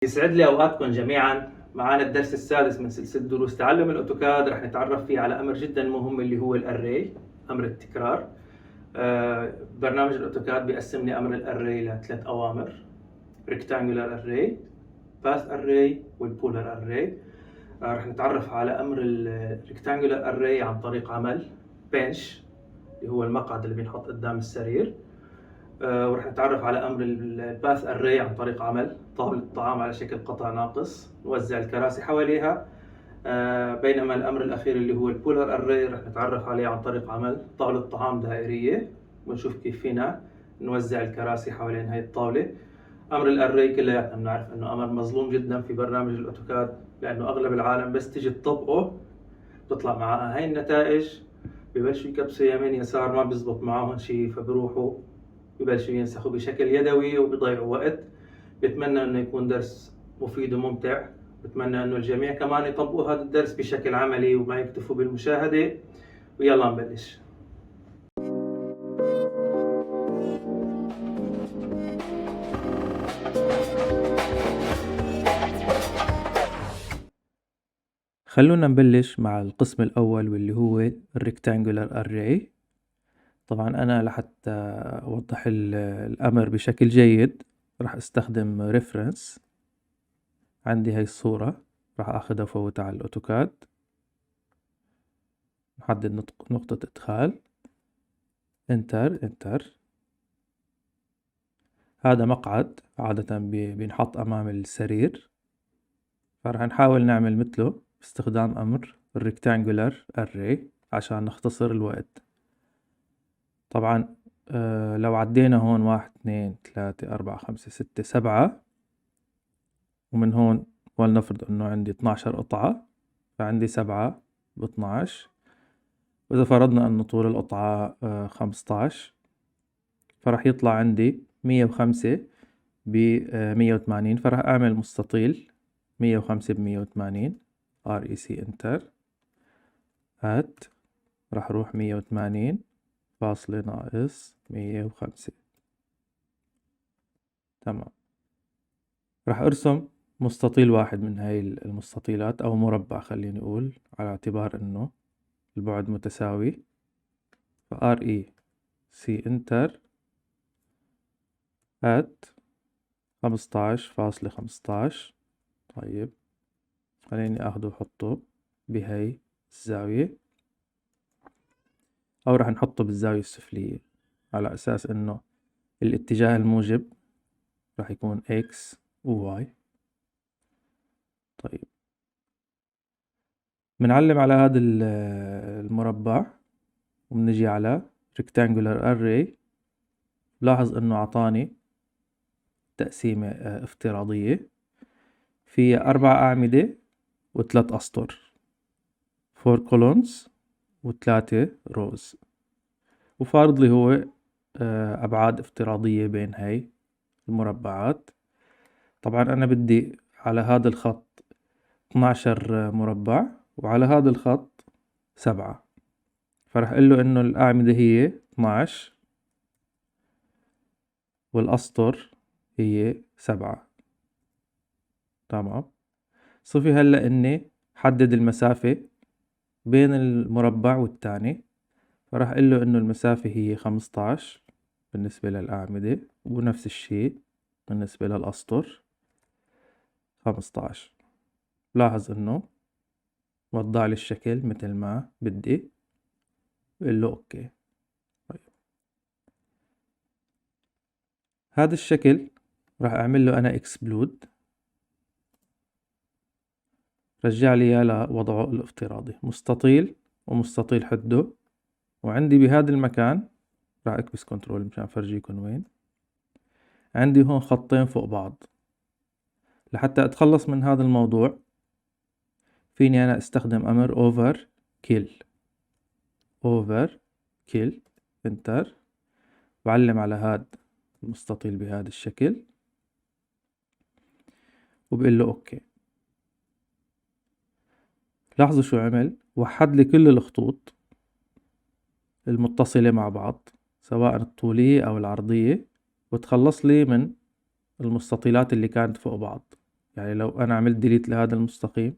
يسعد لي أوقاتكم جميعا. معنا الدرس السادس من سلسلة دروس تعلم الأوتوكاد. رح نتعرف فيه على أمر جدا مهم اللي هو الأري، أمر التكرار. برنامج الأوتوكاد بيقسم لي أمر الأري لثلاث أوامر: ريكتانجولار أري، باث أري، والبولر أري. رح نتعرف على أمر الريكتانجولار أري عن طريق عمل بنش اللي هو المقعد اللي بينحط قدام السرير. ورح نتعرف على أمر الباث أري عن طريق عمل طاولة طعام على شكل قطع ناقص، نوزع الكراسي حواليها. بينما الأمر الأخير اللي هو البولر أري رح نتعرف عليه عن طريق عمل طاولة طعام دائرية، ونشوف كيف فينا نوزع الكراسي حوالين هاي الطاولة. أمر الأري كلياتنا بنعرف إنه أمر مظلوم جدا في برنامج الأوتوكاد، لأنه أغلب العالم بس تيجي تطبقه بتطلع معها هاي النتائج، ببلشوا يكبسوا يمين يسار، ما بيزبط معاهم شيء، فبروحوا ببلشوا ينسخوا بشكل يدوي وبيضيعوا وقت. بتمنى انه يكون درس مفيد وممتع. بتمنى انه الجميع كمان يطبقوا هذا الدرس بشكل عملي وما يكتفوا بالمشاهدة. ويلا نبلش. خلونا نبلش مع القسم الأول واللي هو الريكتانجولار أري. طبعا أنا لحتى أوضح الأمر بشكل جيد راح أستخدم ريفرنس. عندي هاي الصورة راح أخذها وفوتها على الأوتوكاد، نحدد نقطة إدخال، انتر. هذا مقعد عادة بينحط أمام السرير، فراح نحاول نعمل مثله باستخدام أمر الريكتانجولار أري عشان نختصر الوقت. طبعا لو عدينا هون 1 2 3 4 5 6 7، ومن هون ولنفرض انه عندي 12 قطعة، فعندي 7 ب12. وإذا فرضنا أنه طول القطعة 15، فراح يطلع عندي 105 ب180. فراح أعمل مستطيل 105 ب180 REC انتر هات، راح أروح 180 فاصلة ناقص 105. تمام. راح أرسم مستطيل واحد من هاي المستطيلات أو مربع، خليني أقول، على اعتبار أنه البعد متساوي. ف REC انتر هات 15.15. طيب خليني اخده وحطه بهاي الزاوية، او راح نحطه بالزاوية السفلية على اساس انه الاتجاه الموجب راح يكون X و Y. طيب بنعلم على هذا المربع وبنجي على rectangular array. لاحظ انه اعطاني تقسيمة افتراضية فيها 4 أعمدة و3 أسطر، 4 columns و3 rows، وفارض لي هو أبعاد افتراضية بين هاي المربعات. طبعا أنا بدي على هذا الخط 12 مربع، وعلى هذا الخط 7. فرح أقول له إنه الأعمدة هي 12 والأسطر هي 7. تمام. صفي هلأ إني حدد المسافة بين المربع والتاني، فراح أقول له إنه المسافة هي 15 بالنسبة للأعمدة، ونفس الشي بالنسبة للأسطر 15. لاحظ إنه وضع لي الشكل مثل ما بدي، بقول له أوكي. طيب هذا الشكل راح أعمل له أنا إكسبلود، رجع لي إياه لوضعه الافتراضي، مستطيل ومستطيل حده. وعندي بهذا المكان راح أكبس كنترول مشان أفرجيكم وين. عندي هون خطين فوق بعض. لحتى أتخلص من هذا الموضوع فيني أنا أستخدم أمر over kill انتر، بعلم على هذا المستطيل بهذا الشكل وبقول له أوكي. لاحظوا شو عمل، وحد لي كل الخطوط المتصلة مع بعض سواء الطولية أو العرضية، وتخلص لي من المستطيلات اللي كانت فوق بعض. يعني لو أنا عملت ديليت لهذا المستقيم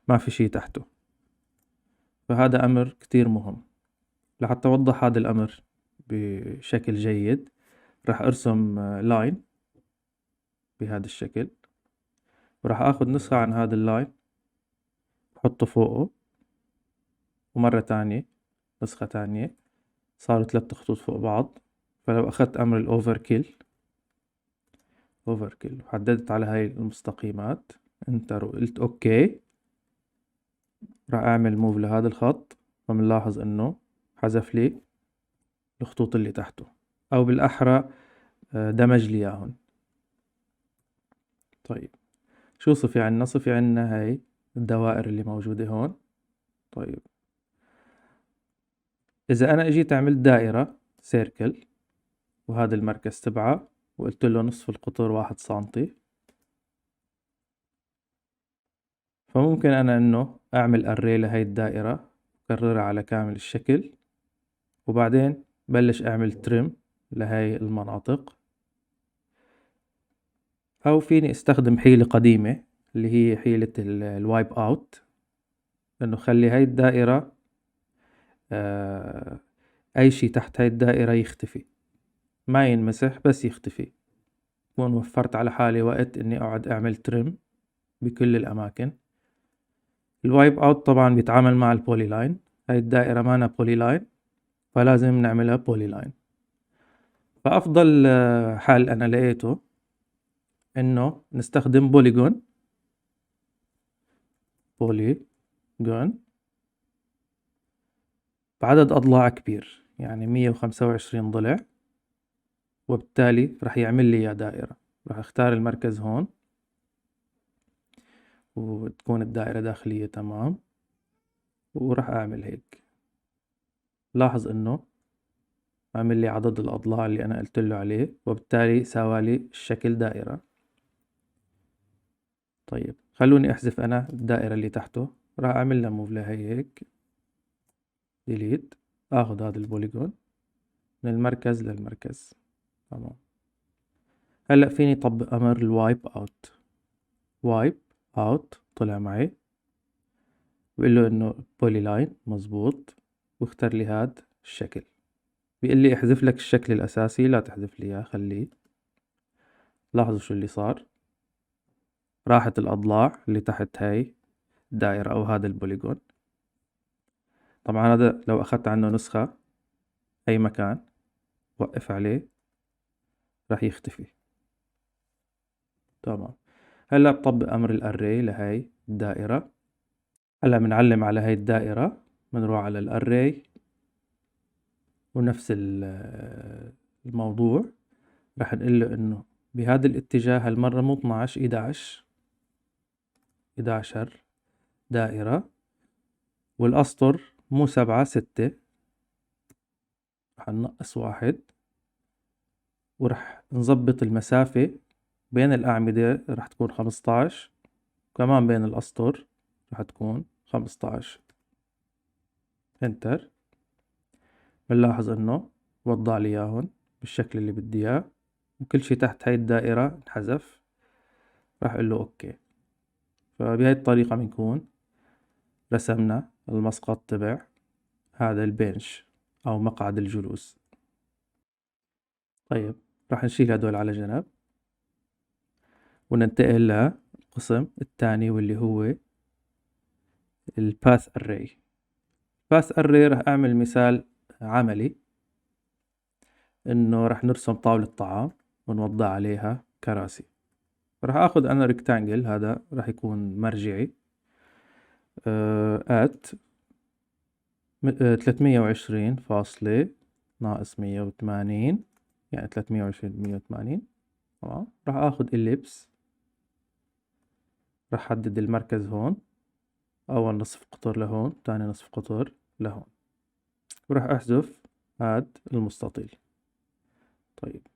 ما في شي تحته. فهذا أمر كتير مهم. لحتى أوضح هذا الأمر بشكل جيد راح أرسم لاين بهذا الشكل، وراح أخذ نسخة عن هذا اللاين أحطه فوقه، ومرة تانية نسخة تانية، صاروا 3 خطوط فوق بعض. فلو أخذت أمر الأوفركيل وحددت على هاي المستقيمات انتر وقلت أوكي، راح أعمل موف لهذا الخط، فمنلاحظ إنه حذف لي الخطوط اللي تحته، أو بالأحرى دمج لي إياهن. طيب شو صفي عنا؟ صفي عنا هاي الدوائر اللي موجودة هون. طيب إذا أنا إجيت عملت دائرة سيركل وهذا المركز تبعه وقلت له نصف القطر 1 سنتي، فممكن أنا إنه أعمل أري لهاي الدائرة أكررها على كامل الشكل، وبعدين بلش أعمل تريم لهاي المناطق. أو فيني استخدم حيلة قديمة اللي هي حيلة الوايب اوت، إنه خلي هاي الدائرة أي شي تحت هاي الدائرة يختفي، ما ينمسح بس يختفي. بكون وفرت على حالي وقت إني أقعد أعمل تريم بكل الأماكن. الوايب اوت طبعا بيتعامل مع البولي لاين، هاي الدائرة مانا بولي لاين فلازم نعملها بولي لاين. فأفضل حل أنا لقيته إنه نستخدم بوليجون بعدد أضلاع كبير، يعني 125 ضلع، وبالتالي رح يعمل لي إياه دائرة. رح أختار المركز هون وتكون الدائرة داخلية تمام، ورح أعمل هيك. لاحظ إنه عمل لي عدد الأضلاع اللي أنا قلت له عليه، وبالتالي ساوالي الشكل دائرة. طيب خلوني أحذف أنا الدائرة اللي تحته، راح أعمل لها موف لهي هيك ديليت، أخذ هذا البوليجون من المركز للمركز تمام. هلأ فيني طبق أمر الوايب اوت طلع معي، بقول له إنه بولي لاين مزبوط، واختار لي هاد الشكل. بيقول لي احذف لك الشكل الأساسي، لا تحذف لي إياه خليه. لاحظوا شو اللي صار، راحت الأضلاع اللي تحت هاي الدائرة أو هذا البوليجون. طبعا هذا لو أخذت عنه نسخة أي مكان وقف عليه راح يختفي تمام. هلا بطبق أمر الأري لهاي الدائرة. هلا بنعلم على هاي الدائرة، بنروح على الأري ونفس الموضوع راح نقول له إنه بهذا الاتجاه هالمرة مو 12 11 دائرة، والأسطر مو 7 6، راح ننقص 1، وراح نظبط المسافة بين الأعمدة راح تكون 15، وكمان بين الأسطر راح تكون 15. انتر. بنلاحظ انه وضع لي اياهن بالشكل اللي بدي اياه، وكل شي تحت هاي الدائرة انحذف. راح اقول له اوكي. فبهاي الطريقة بنكون رسمنا المسقط تبع هذا البنش او مقعد الجلوس. طيب راح نشيل هدول على جنب وننتقل للقسم الثاني واللي هو الباث اري. باث اري راح اعمل مثال عملي، انه راح نرسم طاولة طعام ونوضع عليها كراسي. راح اخذ انا ريكتانجل، هذا راح يكون مرجعي ات 320 فاصلة ناقص 180، يعني 320 180 تمام. راح اخذ الليبس، راح احدد المركز هون، اول نصف قطر لهون، تاني نصف قطر لهون، وراح احذف هاد المستطيل. طيب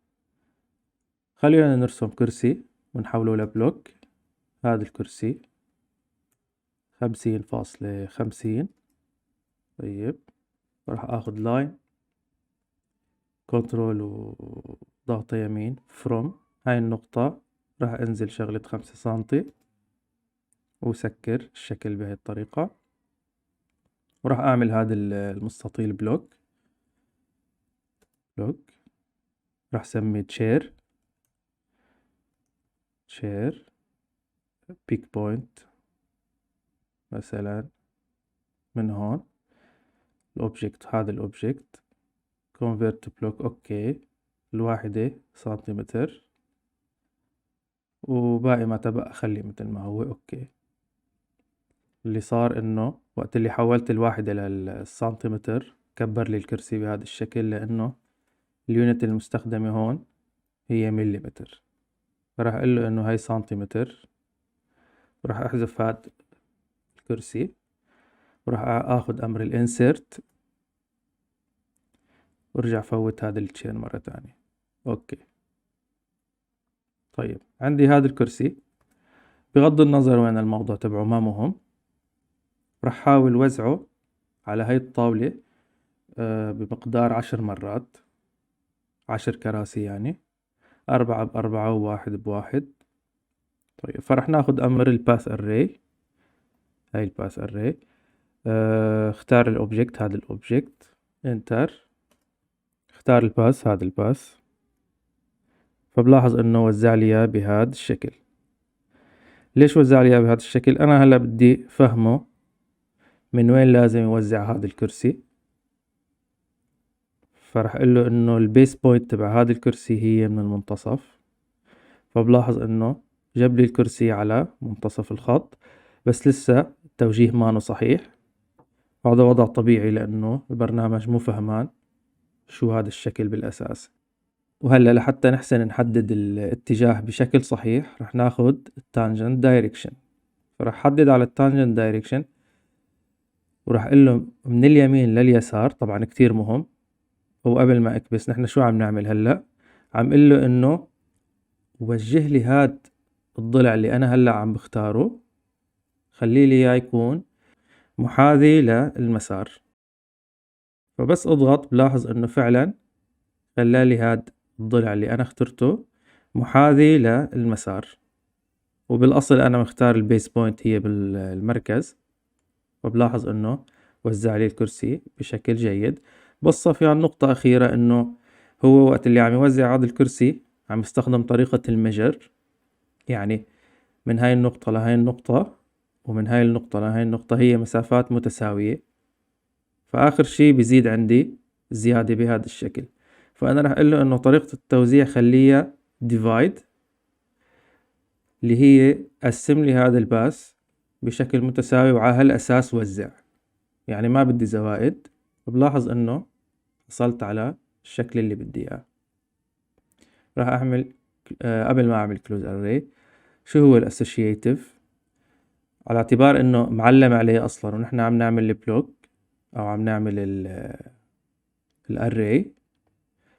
خلينا نرسم كرسي ونحوله لبلوك. هذا الكرسي 50.50. طيب راح اخذ لاين كنترول وضغطة يمين فروم هاي النقطة، راح انزل شغلة 5 سنتي وسكر الشكل بهاي الطريقة، وراح أعمل هذا المستطيل بلوك، راح سمي تشير بيك بوينت مثلا من هون. الأوبجكت هذا الأوبجكت convert بلوك أوكي، الواحدة سنتيمتر، وباقي ما تبقى أخليه مثل ما هو أوكي. اللي صار إنه وقت اللي حولت الواحدة للسنتيمتر كبر لي الكرسي بهذا الشكل، لأنه اليونت المستخدمة هون هي مليمتر، فراح أقول له إنه هاي سنتيمتر، وراح أحذف هاد الكرسي، وراح آخذ أمر الإنسيرت، وارجع فوت هذا التشين مرة تانية. أوكي. طيب عندي هذا الكرسي، بغض النظر وين الموضوع تبعه ما مهم، راح حاول وزعه على هاي الطاولة بمقدار 10 مرات، 10 كراسي يعني، 4 ب4 وواحد ب1. طيب فرح ناخد أمر الباث أري، هاي الباث أري، اختار الأوبجكت، هذا الأوبجكت، انتر، اختار الباث، هذا الباث، فبلاحظ انه وزع لي اياه بهذا الشكل. ليش وزع لي اياه بهذا الشكل؟ انا هلا بدي فهمه من وين لازم يوزع هذا الكرسي، فرح اقول له انه البيس بوينت تبع هذا الكرسي هي من المنتصف، فبلاحظ انه جاب لي الكرسي على منتصف الخط، بس لسه التوجيه مانو صحيح، وهذا وضع طبيعي لانه البرنامج مو فهمان شو هذا الشكل بالاساس. وهلا لحتى نحسن نحدد الاتجاه بشكل صحيح رح ناخد التانجنت دايركشن، فرح حدد على التانجنت دايركشن، وراح اقول له من اليمين لليسار، طبعا كتير مهم. وقبل ما اكبس نحن شو عم نعمل هلا؟ عم قل له انه وجه لي هاد الضلع اللي انا هلا عم بختاره، خلي لي اياه يكون محاذي للمسار. فبس اضغط بلاحظ انه فعلا خلالي هاد الضلع اللي انا اخترته محاذي للمسار، وبالاصل انا مختار البيس بوينت هي بالمركز، وبلاحظ انه وزع لي الكرسي بشكل جيد. بس في عن نقطة أخيرة، إنه هو وقت اللي عم يوزع هذا الكرسي عم يستخدم طريقة المجر، يعني من هاي النقطة لهاي النقطة، ومن هاي النقطة لهاي النقطة هي مسافات متساوية، فآخر شي بيزيد عندي زيادة بهذا الشكل. فأنا راح أقول له إنه طريقة التوزيع خليها divide، اللي هي قسم لي هذا الباس بشكل متساوي وعلى هالأساس وزع، يعني ما بدي زوائد. بلاحظ انه حصلت على الشكل اللي بدي اياه. راح اعمل قبل ما اعمل كلوز اري، شو هو الاسوشيتيف؟ على اعتبار انه معلم عليه اصلا ونحن عم نعمل البلوك او عم نعمل الاري،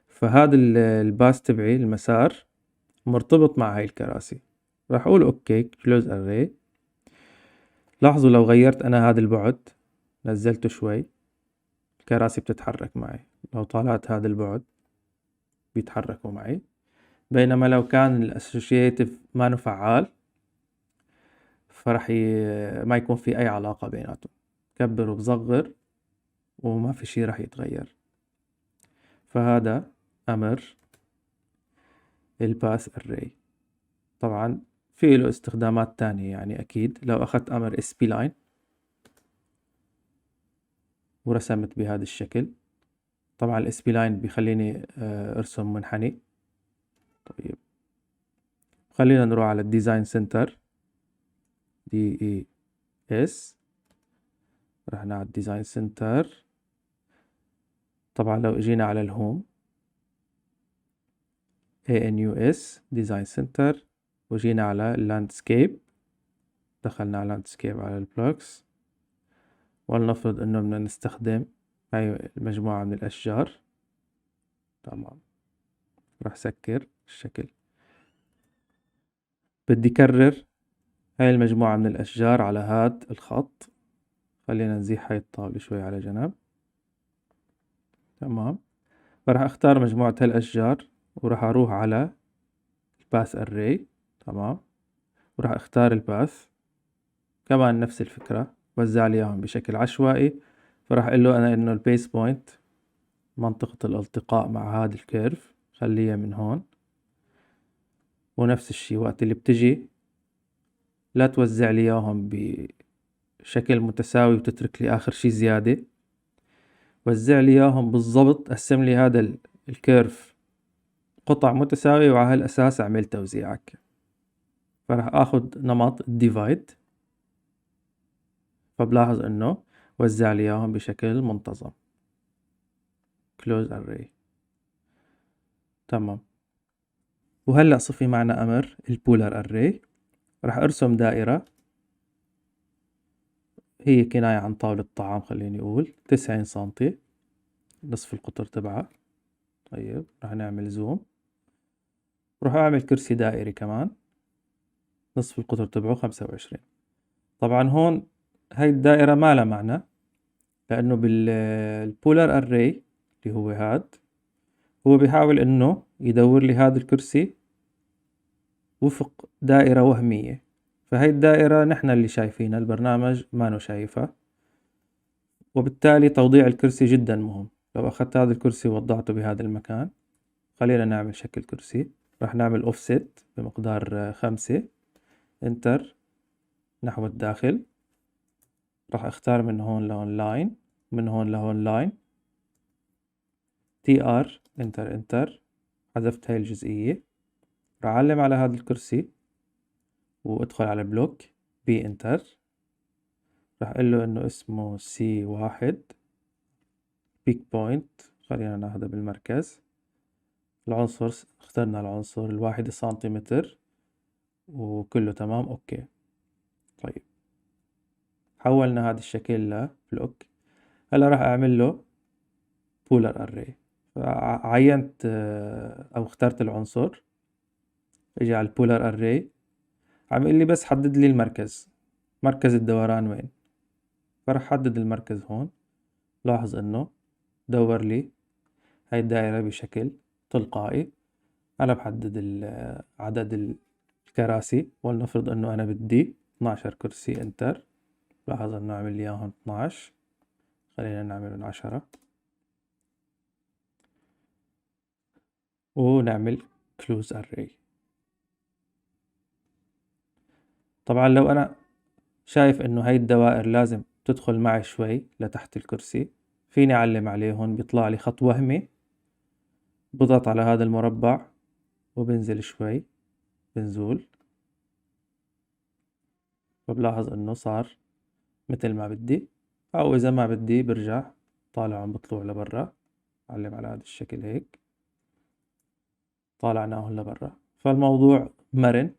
فهذا الباس تبعي المسار مرتبط مع هاي الكراسي. راح اقول اوكي كلوز اري. لاحظوا لو غيرت انا هذا البعد، نزلته شوي، الكراسي بتتحرك معي، لو طالعت هذا البعد بيتحركوا معي. بينما لو كان الاسوشيتيف ما فعال فرح ما يكون في اي علاقة بيناتهم، كبر وبصغر وما في شي رح يتغير. فهذا امر الباس اري. طبعا في له استخدامات تانية، يعني اكيد لو اخذت امر sp line ورسمت بهذا الشكل، طبعا الsp line بيخليني ارسم منحني. طيب خلينا نروح على الديزاين سنتر، DES، رحنا على الديزاين سنتر. طبعا لو اجينا على الهوم ANUS ديزاين سنتر، وجينا على اللاندسكيب، دخلنا على اللاندسكيب على البلوكس، ولنفرض انه بدنا نستخدم هاي المجموعة من الاشجار. تمام، راح سكر الشكل. بدي كرر هاي المجموعة من الاشجار على هاد الخط. خلينا نزيح هاي الطاولة شوي على جنب. تمام، فراح اختار مجموعة هالاشجار، وراح اروح على الباث اري. تمام، وراح اختار الباث، كمان نفس الفكرة، وزع لي اياهم بشكل عشوائي. فراح اقول له انا انه البيس بوينت منطقة الالتقاء مع هذا الكيرف خليها من هون، ونفس الشي وقت اللي بتجي لا توزع لي اياهم بشكل متساوي وتترك لي اخر شي زيادة، وزع لي اياهم بالضبط، قسم لي هذا الكيرف قطع متساوية، وعلى هالاساس اعمل توزيعك. فراح اخذ نمط الديفايد، فبلاحظ انه وزع لي اياهم بشكل منتظم. close array. تمام. وهلأ صفي معنا امر البولر array. راح ارسم دائرة هي كناية عن طاولة طعام، خليني اقول 90 سنتي نصف القطر تبعها. طيب راح نعمل زوم، راح اعمل كرسي دائري كمان نصف القطر تبعه 25. طبعا هون هاي الدائرة ما لها معنى، لأنه بالبولر أري اللي هو هاد، هو بيحاول إنه يدور لي هذا الكرسي وفق دائرة وهمية. فهاي الدائرة نحن اللي شايفينها، البرنامج ما شايفها، وبالتالي توضيع الكرسي جدا مهم. لو أخذت هذا الكرسي ووضعته بهذا المكان، خلينا نعمل شكل كرسي. راح نعمل اوفست بمقدار 5، انتر نحو الداخل. راح اختار من هون لهون لاين، من هون لهون لاين، تي ار انتر انتر، حذفت هاي الجزئية. راح اعلم على هذا الكرسي وادخل على بلوك بي انتر. راح اقول له انه اسمه سي 1 بيك بوينت، خلينا ناخذه بالمركز. العنصر اخترنا العنصر 1 سنتيمتر وكله تمام. اوكي. طيب حولنا هذا الشكل لبلوك. هلا راح اعمل له بولر اري. عينت او اخترت العنصر، اجي على البولر اري، عم يقول لي بس حدد لي المركز، مركز الدوران وين. فراح حدد المركز هون. لاحظ انه دور لي هاي الدائرة بشكل تلقائي. انا بحدد عدد الكراسي، ولنفرض انه انا بدي 12 كرسي. انتر. لاحظ انه عمل لي اياهم 12، خلينا نعملهم 10 ونعمل close array. طبعا لو انا شايف انه هاي الدوائر لازم تدخل معي شوي لتحت الكرسي، فيني اعلم عليه هون، بيطلع لي خط وهمي، بضغط على هذا المربع وبنزل شوي بنزول، فبلاحظ انه صار مثل ما بدي. او اذا ما بدي برجع طالعهم بطلوع لبرا. اعلم على هذا الشكل هيك، طالعناهم لبرا. فالموضوع مرن.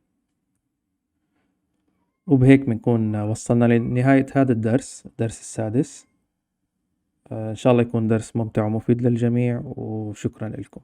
وبهيك بنكون وصلنا لنهاية هذا الدرس السادس. إن شاء الله يكون درس ممتع ومفيد للجميع، وشكرا لكم.